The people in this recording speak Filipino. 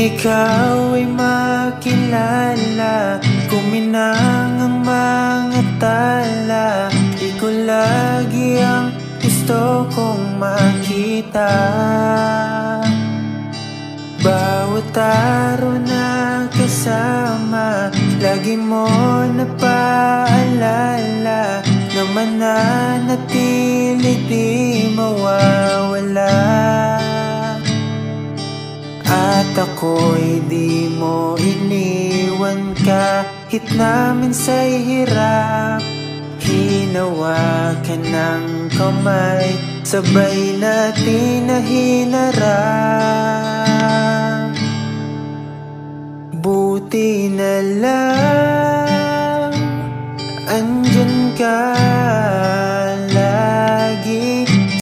ikaw ay makilala, kuminang ang mga tala. Ikaw lagi ang gusto kong makita. Bawat araw na kasama, lagi mo napaalala na mananatili di mawawala. At ako'y di mo iniwan kahit namin sa'y hirap. Hinawakan ng kamay, sabay natin na hinarap. Buti na lang